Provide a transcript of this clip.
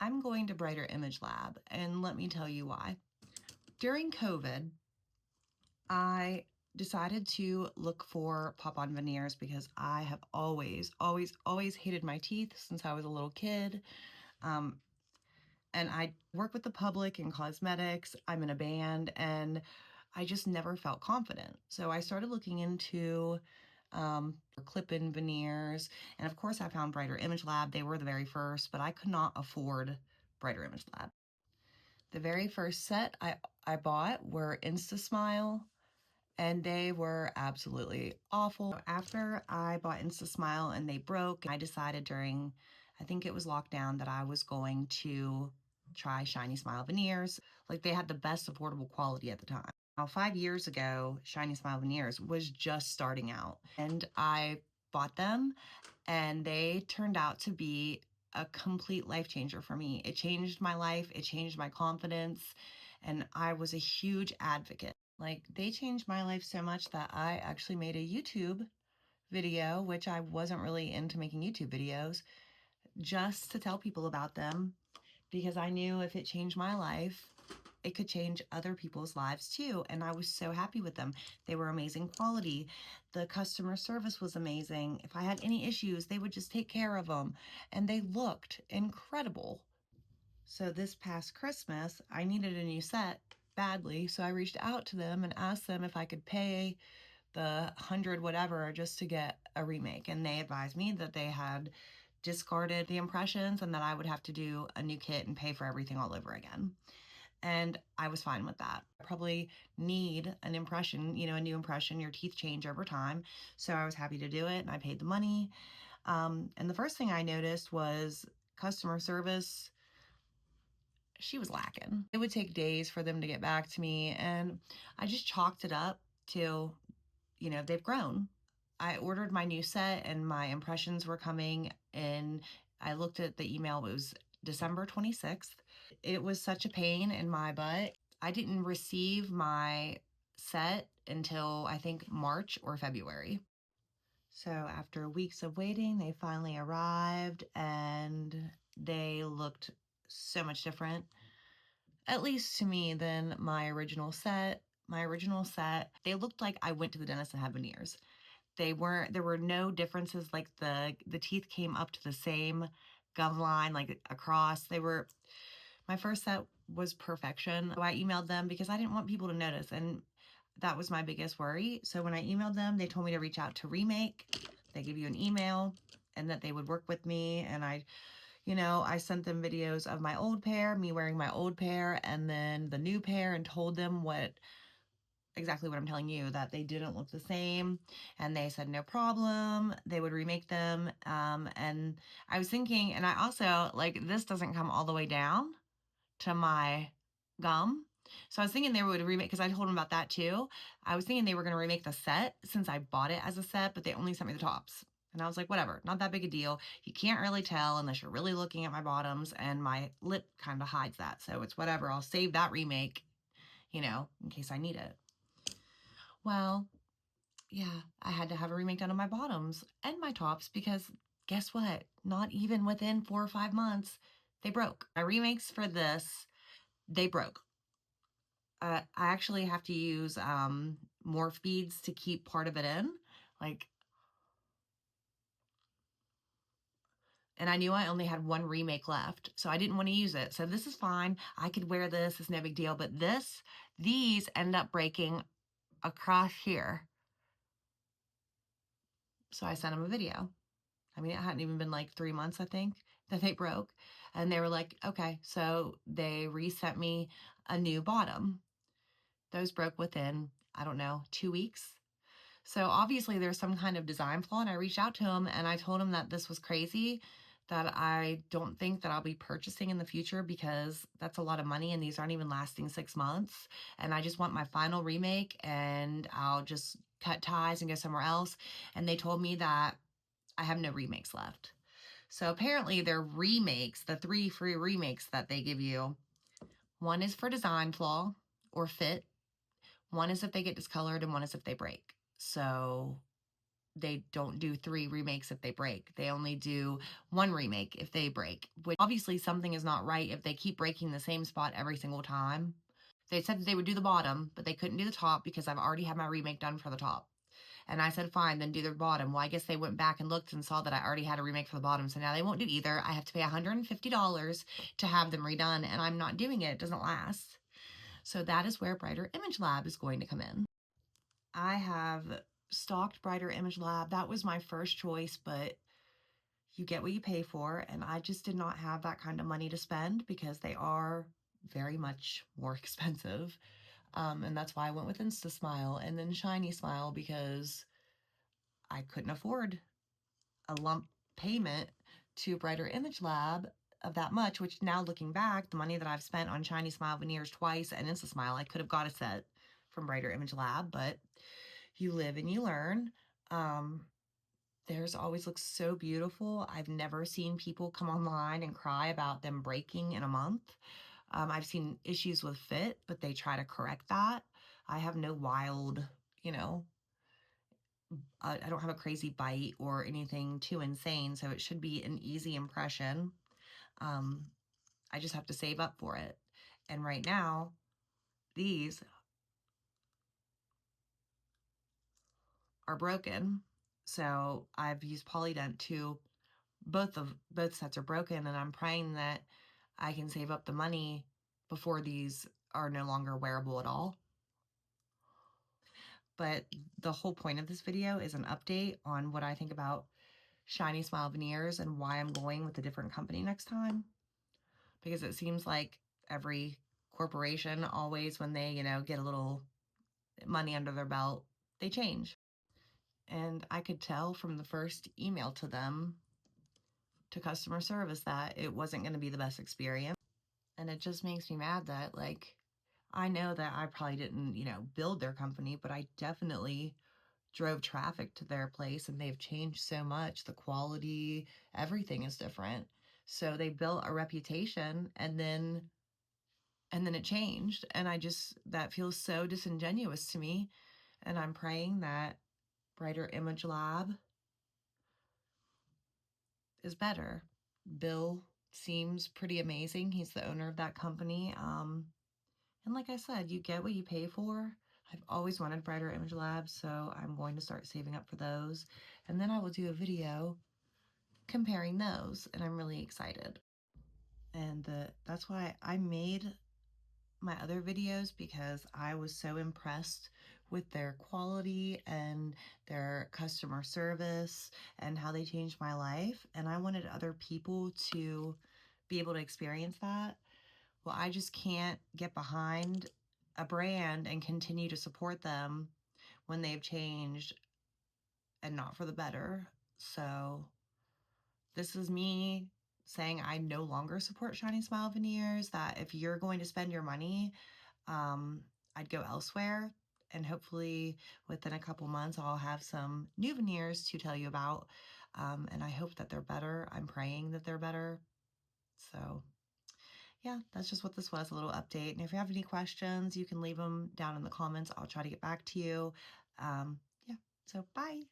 I'm going to Brighter Image Lab, and let me tell you why. During COVID, I decided to look for pop-on veneers because I have always hated my teeth since I was a little kid. Um, and I work with the public in cosmetics. I'm in a band, and I just never felt confident. So I started looking into clip-in veneers, and of course I found Brighter Image Lab. They were the very first, but I could not afford Brighter Image Lab. The very first set I bought were Insta Smile, and they were absolutely awful. After I bought Insta Smile and they broke, I decided during, I think it was lockdown, that I was going to try Shiny Smile Veneers. Like, they had the best affordable quality at the time. Now, 5 years ago, Shiny Smile Veneers was just starting out, and I bought them, and they turned out to be a complete life changer for me. It changed my life, it changed my confidence, and I was a huge advocate. Like, they changed my life so much that I actually made a YouTube video, which I wasn't really into making YouTube videos, just to tell people about them, because I knew if it changed my life, it could change other people's lives too. And I was so happy with them. They were amazing quality. The customer service was amazing. If I had any issues, they would just take care of them. And they looked incredible. So this past Christmas, I needed a new set badly. So I reached out to them and asked them if I could pay the 100 whatever just to get a remake. And they advised me that they had discarded the impressions and that I would have to do a new kit and pay for everything all over again. And I was fine with that. I probably need an impression, a new impression. Your teeth change over time. So I was happy to do it, and I paid the money. And the first thing I noticed was customer service. She was lacking. It would take days for them to get back to me, and I just chalked it up to, they've grown. I ordered my new set and my impressions were coming, and I looked at the email. It was December 26th. It was such a pain in my butt. I didn't receive my set until I think March or February. So after weeks of waiting, they finally arrived, and they looked so much different, at least to me, than my original set. My original set, they looked like I went to the dentist and had veneers. There were no differences. Like, the teeth came up to the same gum line, like across. My first set was perfection. So I emailed them because I didn't want people to notice, and that was my biggest worry. So when I emailed them, they told me to reach out to Remake. They give you an email and that they would work with me. And I sent them videos of my old pair, me wearing my old pair, and then the new pair, and told them exactly what I'm telling you, that they didn't look the same. And they said no problem, they would remake them. And I was thinking, and I also, like, this doesn't come all the way down to my gum. So I was thinking they would remake, because I told them about that too. I was thinking they were going to remake the set since I bought it as a set, but they only sent me the tops. And I was like, whatever, not that big a deal. You can't really tell unless you're really looking at my bottoms, and my lip kind of hides that. So it's whatever. I'll save that remake, in case I need it. Well, yeah, I had to have a remake done on my bottoms and my tops, because guess what? Not even within 4 or 5 months, they broke. My remakes for this, they broke. I actually have to use morph beads to keep part of it in. Like, and I knew I only had one remake left, so I didn't want to use it. So this is fine. I could wear this. It's no big deal. But these end up breaking across here. So I sent them a video. I mean, it hadn't even been like 3 months, I think, that they broke. And they were like, okay. So they resent me a new bottom. Those broke within, I don't know, 2 weeks. So obviously there's some kind of design flaw, and I reached out to him and I told him that this was crazy, that I don't think that I'll be purchasing in the future, because that's a lot of money and these aren't even lasting 6 months. And I just want my final remake, and I'll just cut ties and go somewhere else. And they told me that I have no remakes left. So apparently their remakes, the 3 free remakes that they give you, one is for design flaw or fit, one is if they get discolored, and one is if they break. So they don't do 3 remakes if they break. They only do 1 remake if they break, which obviously something is not right if they keep breaking the same spot every single time. They said that they would do the bottom, but they couldn't do the top because I've already had my remake done for the top. And I said, fine, then do the bottom. Well, I guess they went back and looked and saw that I already had a remake for the bottom. So now they won't do either. I have to pay $150 to have them redone, and I'm not doing it. It doesn't last. So that is where Brighter Image Lab is going to come in. I have stalked Brighter Image Lab. That was my first choice, but you get what you pay for. And I just did not have that kind of money to spend because they are very much more expensive. And that's why I went with Smile and then Shiny Smile, because I couldn't afford a lump payment to Brighter Image Lab of that much, which now looking back, the money that I've spent on Shiny Smile Veneers twice and Smile, I could have got a set from Brighter Image Lab, but you live and you learn. Theirs always looks so beautiful. I've never seen people come online and cry about them breaking in a month. I've seen issues with fit, but they try to correct that. I have no wild, you know, I don't have a crazy bite or anything too insane, so it should be an easy impression. Um, I just have to save up for it. And right now, these are broken. So I've used Polydent to both sets are broken, and I'm praying that I can save up the money before these are no longer wearable at all. But the whole point of this video is an update on what I think about Shiny Smile Veneers and why I'm going with a different company next time. Because it seems like every corporation always, when they, get a little money under their belt, they change. And I could tell from the first email to them, to customer service, that it wasn't going to be the best experience. And it just makes me mad that, like, I know that I probably didn't, build their company, but I definitely drove traffic to their place, and they've changed so much. The quality, everything is different. So they built a reputation, and then it changed, and that feels so disingenuous to me. And I'm praying that Brighter Image Lab is better. Bill seems pretty amazing. He's the owner of that company. And like I said, you get what you pay for. I've always wanted Brighter Image Lab, so I'm going to start saving up for those. And then I will do a video comparing those, and I'm really excited. And that's why I made my other videos, because I was so impressed with their quality and their customer service and how they changed my life. And I wanted other people to be able to experience that. Well, I just can't get behind a brand and continue to support them when they've changed and not for the better. So this is me saying I no longer support Shiny Smile Veneers, that if you're going to spend your money, I'd go elsewhere. And hopefully within a couple months, I'll have some new veneers to tell you about. And I hope that they're better. I'm praying that they're better. So yeah, that's just what this was, a little update. And if you have any questions, you can leave them down in the comments. I'll try to get back to you. Yeah, so bye.